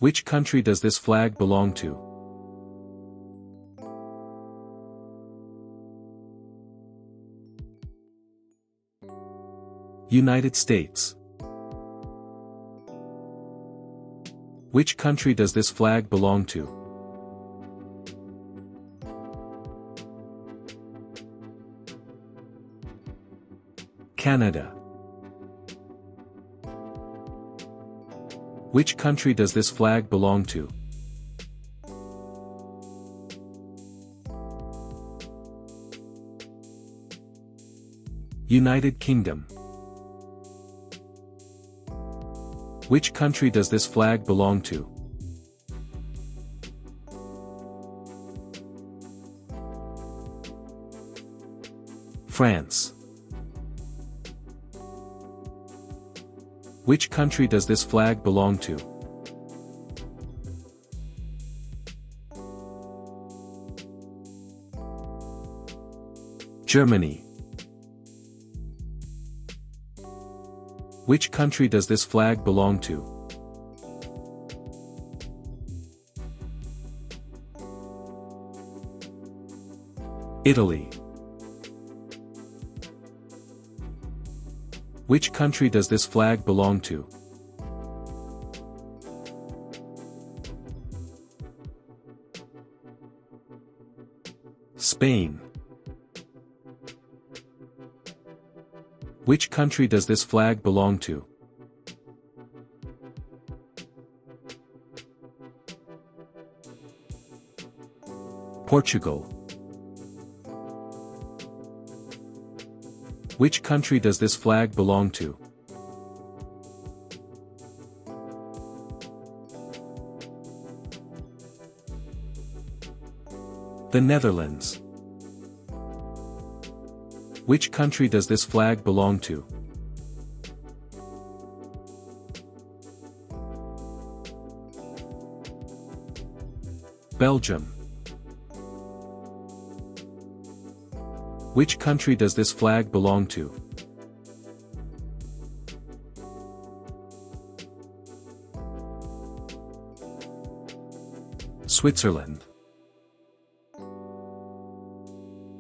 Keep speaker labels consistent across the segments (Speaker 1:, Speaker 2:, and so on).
Speaker 1: Which country does this flag belong to? United States. Which country does this flag belong to? Canada. Which country does this flag belong to? United Kingdom. Which country does this flag belong to? France. Which country does this flag belong to? Germany. Which country does this flag belong to? Italy. Which country does this flag belong to? Spain. Which country does this flag belong to? Portugal. Which country does this flag belong to? The Netherlands. Which country does this flag belong to? Belgium. Which country does this flag belong to? Switzerland.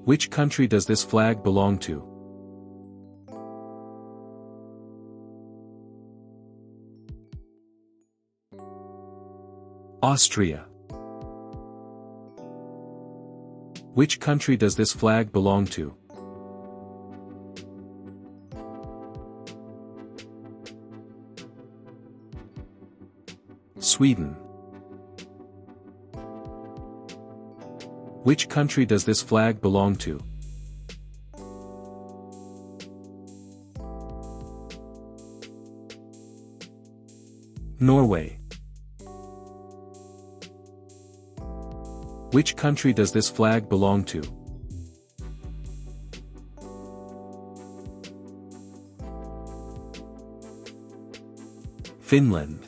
Speaker 1: Which country does this flag belong to? Austria. Which country does this flag belong to? Sweden. Which country does this flag belong to? Norway. Which country does this flag belong to? Finland.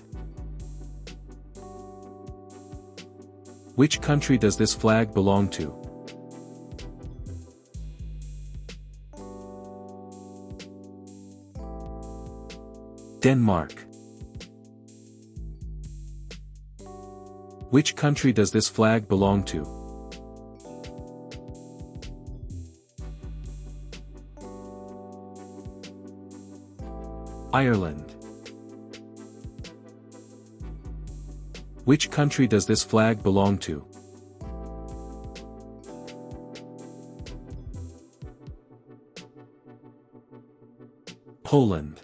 Speaker 1: Which country does this flag belong to? Denmark. Which country does this flag belong to? Ireland. Which country does this flag belong to? Poland.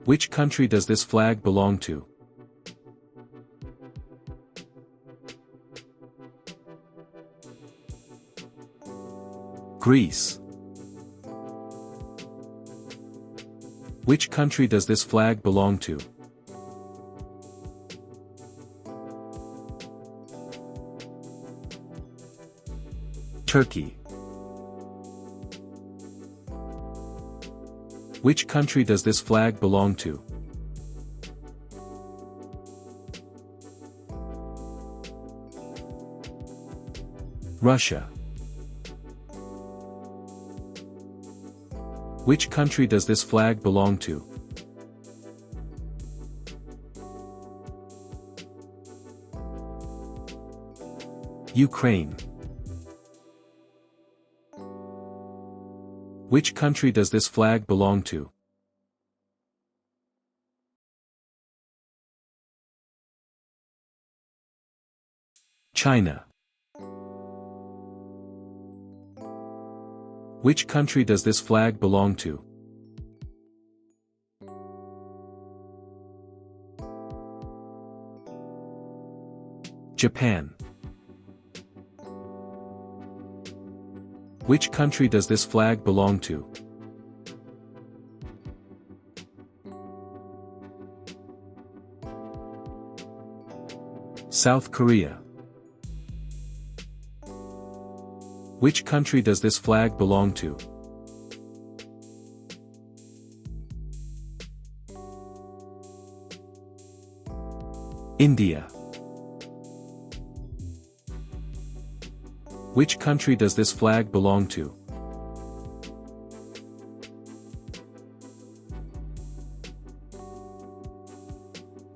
Speaker 1: Which country does this flag belong to? Greece. Which country does this flag belong to? Turkey. Which country does this flag belong to? Russia. Which country does this flag belong to? Ukraine. Which country does this flag belong to? China. Which country does this flag belong to? Japan. Which country does this flag belong to? South Korea. Which country does this flag belong to? India. Which country does this flag belong to?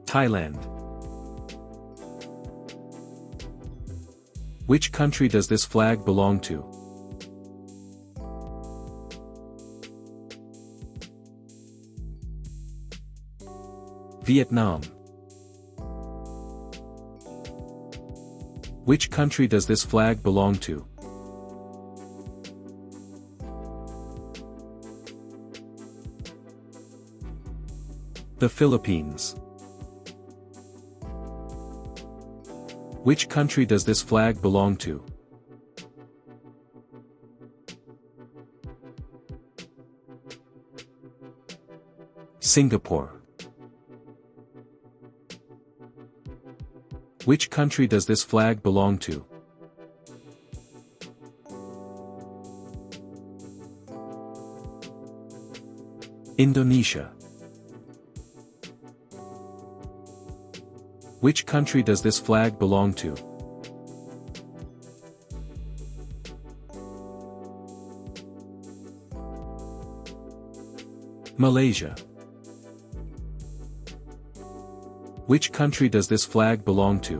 Speaker 1: Thailand. Which country does this flag belong to? Vietnam. Which country does this flag belong to? The Philippines. Which country does this flag belong to? Singapore. Which country does this flag belong to? Indonesia. Which country does this flag belong to? Malaysia. Which country does this flag belong to?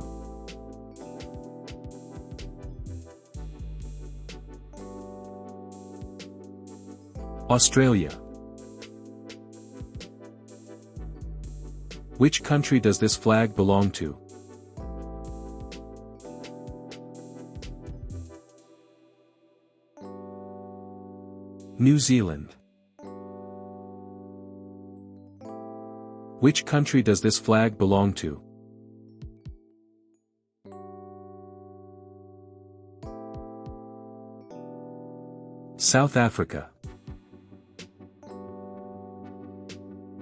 Speaker 1: Australia. Which country does this flag belong to? New Zealand. Which country does this flag belong to? South Africa.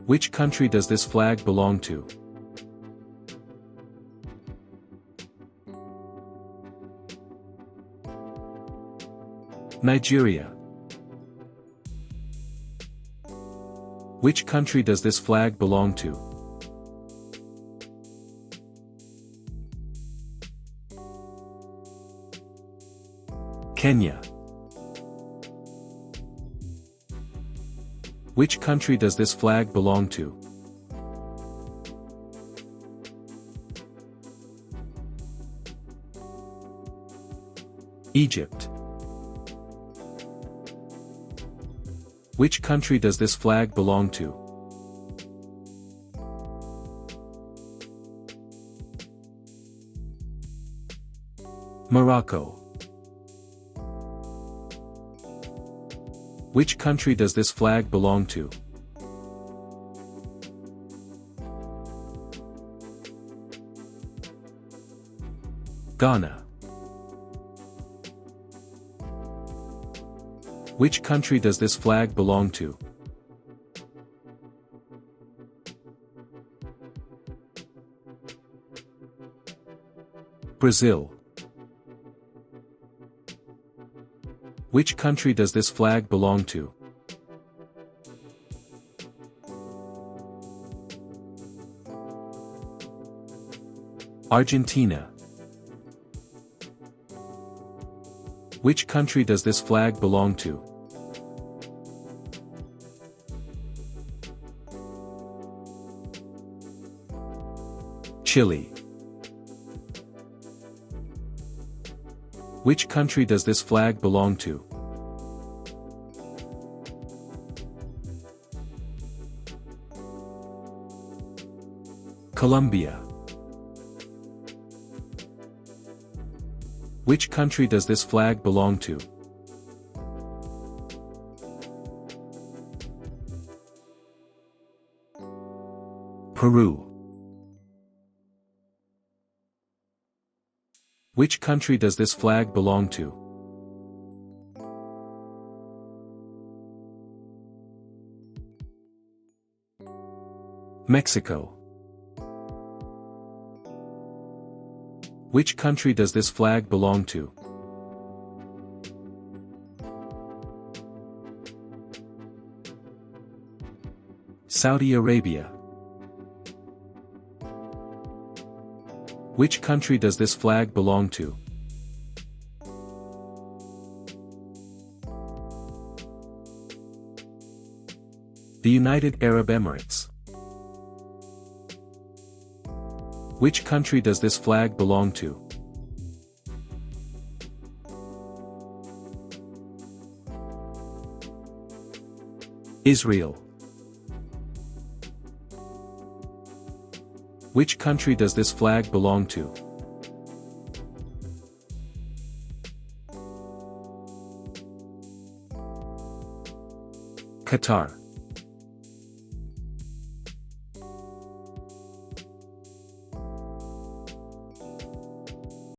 Speaker 1: Which country does this flag belong to? Nigeria. Which country does this flag belong to? Kenya. Which country does this flag belong to? Egypt. Which country does this flag belong to? Morocco. Which country does this flag belong to? Ghana. Which country does this flag belong to? Brazil. Which country does this flag belong to? Argentina. Which country does this flag belong to? Chile. Which country does this flag belong to? Colombia. Which country does this flag belong to? Peru. Which country does this flag belong to? Mexico. Which country does this flag belong to? Saudi Arabia. Which country does this flag belong to? The United Arab Emirates. Which country does this flag belong to? Israel. Which country does this flag belong to? Qatar.